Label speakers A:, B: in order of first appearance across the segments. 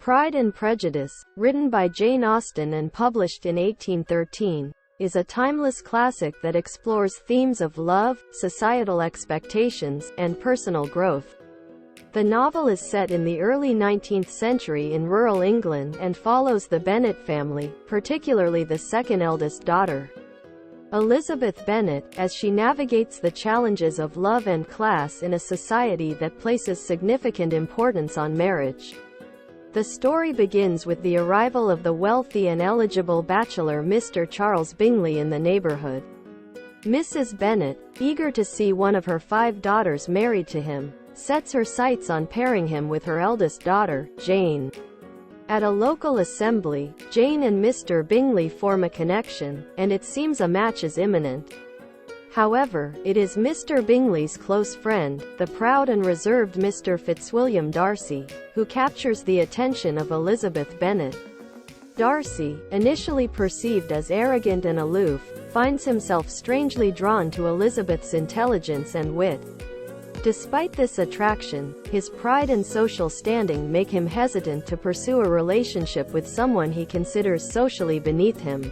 A: Pride and Prejudice, written by Jane Austen and published in 1813, is a timeless classic that explores themes of love, societal expectations, and personal growth. The novel is set in the early 19th century in rural England and follows the Bennet family, particularly the second eldest daughter, Elizabeth Bennet, as she navigates the challenges of love and class in a society that places significant importance on marriage. The story begins with the arrival of the wealthy and eligible bachelor Mr. Charles Bingley in the neighborhood. Mrs. Bennet, eager to see one of her 5 daughters married to him, sets her sights on pairing him with her eldest daughter, Jane. At a local assembly, Jane and Mr. Bingley form a connection, and it seems a match is imminent. However, it is Mr. Bingley's close friend, the proud and reserved Mr. Fitzwilliam Darcy, who captures the attention of Elizabeth Bennet. Darcy, initially perceived as arrogant and aloof, finds himself strangely drawn to Elizabeth's intelligence and wit. Despite this attraction, his pride and social standing make him hesitant to pursue a relationship with someone he considers socially beneath him.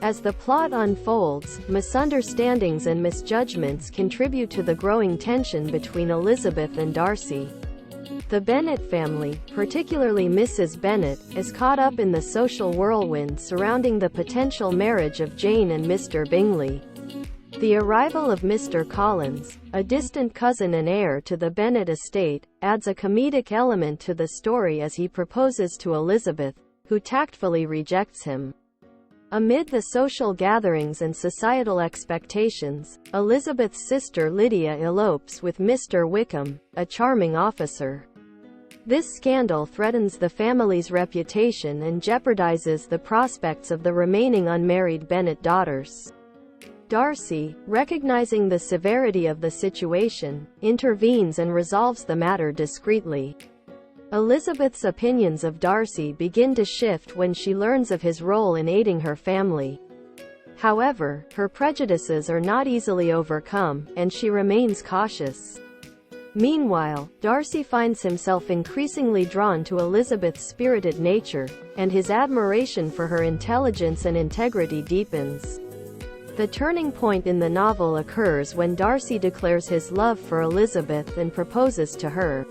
A: As the plot unfolds, misunderstandings and misjudgments contribute to the growing tension between Elizabeth and Darcy. The Bennet family, particularly Mrs. Bennet, is caught up in the social whirlwind surrounding the potential marriage of Jane and Mr. Bingley. The arrival of Mr. Collins, a distant cousin and heir to the Bennet estate, adds a comedic element to the story as he proposes to Elizabeth, who tactfully rejects him. Amid the social gatherings and societal expectations, Elizabeth's sister Lydia elopes with Mr. Wickham, a charming officer. This scandal threatens the family's reputation and jeopardizes the prospects of the remaining unmarried Bennet daughters. Darcy, recognizing the severity of the situation, intervenes and resolves the matter discreetly. Elizabeth's opinions of Darcy begin to shift when she learns of his role in aiding her family. However, her prejudices are not easily overcome, and she remains cautious. Meanwhile, Darcy finds himself increasingly drawn to Elizabeth's spirited nature, and his admiration for her intelligence and integrity deepens. The turning point in the novel occurs when Darcy declares his love for Elizabeth and proposes to her.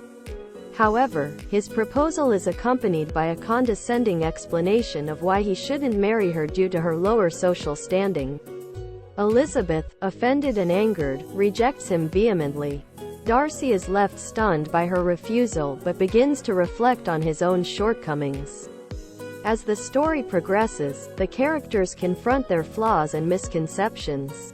A: However, his proposal is accompanied by a condescending explanation of why he shouldn't marry her due to her lower social standing. Elizabeth, offended and angered, rejects him vehemently. Darcy is left stunned by her refusal but begins to reflect on his own shortcomings. As the story progresses, the characters confront their flaws and misconceptions.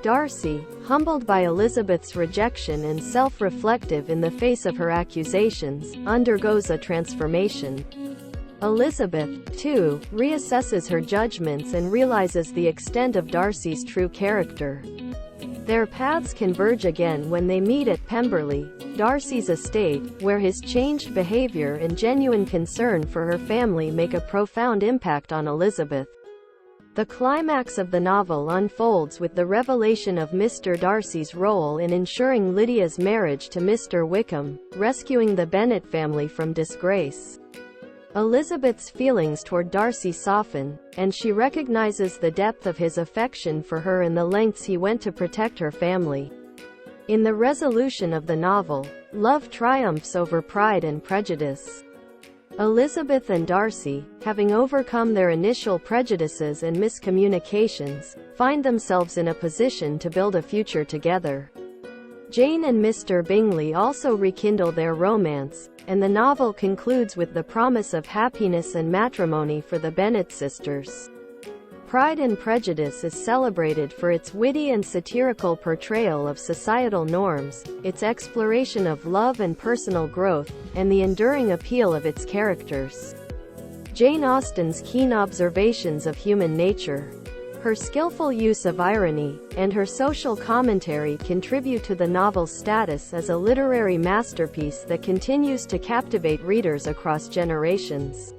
A: Darcy, humbled by Elizabeth's rejection and self-reflective in the face of her accusations, undergoes a transformation. Elizabeth, too, reassesses her judgments and realizes the extent of Darcy's true character. Their paths converge again when they meet at Pemberley, Darcy's estate, where his changed behavior and genuine concern for her family make a profound impact on Elizabeth. The climax of the novel unfolds with the revelation of Mr. Darcy's role in ensuring Lydia's marriage to Mr. Wickham, rescuing the Bennet family from disgrace. Elizabeth's feelings toward Darcy soften, and she recognizes the depth of his affection for her and the lengths he went to protect her family. In the resolution of the novel, love triumphs over Pride and Prejudice. Elizabeth and Darcy, having overcome their initial prejudices and miscommunications, find themselves in a position to build a future together. Jane and Mr. Bingley also rekindle their romance, and the novel concludes with the promise of happiness and matrimony for the Bennet sisters. Pride and Prejudice is celebrated for its witty and satirical portrayal of societal norms, its exploration of love and personal growth, and the enduring appeal of its characters. Jane Austen's keen observations of human nature, her skillful use of irony, and her social commentary contribute to the novel's status as a literary masterpiece that continues to captivate readers across generations.